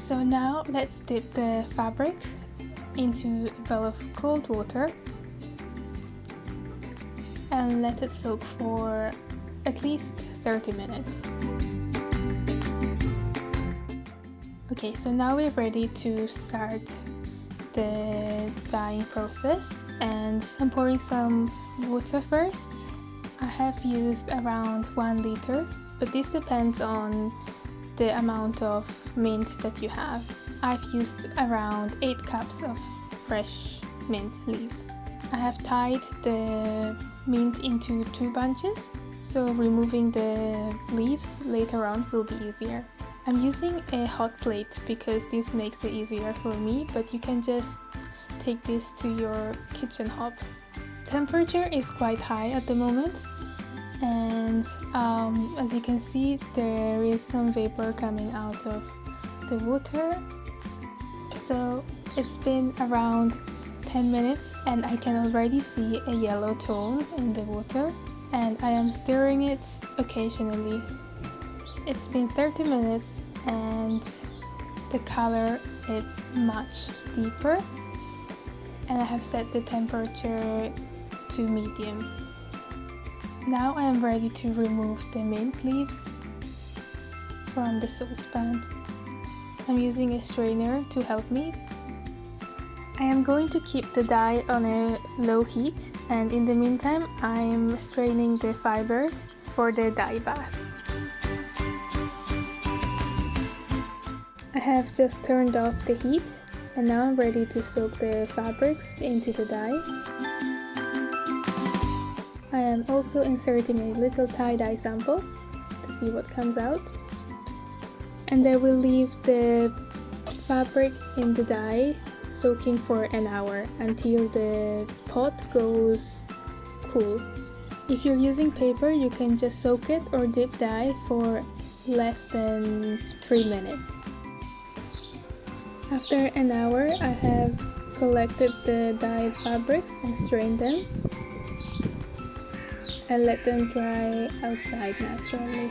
so now let's dip the fabric into a bowl of cold water and let it soak for at least 30 minutes. Okay, so now we're ready to start the dyeing process, and I'm pouring some water first. I have used around 1 liter, but this depends on the amount of mint that you have. I've used around 8 cups of fresh mint leaves. I have tied the mint into 2 bunches, so removing the leaves later on will be easier. I'm using a hot plate because this makes it easier for me, but you can just take this to your kitchen hob. Temperature is quite high at the moment, and as you can see, there is some vapor coming out of the water. So it's been around 10 minutes and I can already see a yellow tone in the water, and I am stirring it occasionally. It's been 30 minutes and the color is much deeper, and I have set the temperature to medium. Now I am ready to remove the mint leaves from the saucepan. I'm using a strainer to help me. I am going to keep the dye on a low heat, and in the meantime I'm straining the fibers for the dye bath. I have just turned off the heat, and now I'm ready to soak the fabrics into the dye. I am also inserting a little tie-dye sample to see what comes out, and I will leave the fabric in the dye soaking for an hour until the pot goes cool. If you're using paper, you can just soak it or dip dye for less than 3 minutes. After an hour, I have collected the dyed fabrics and strained them and let them dry outside naturally.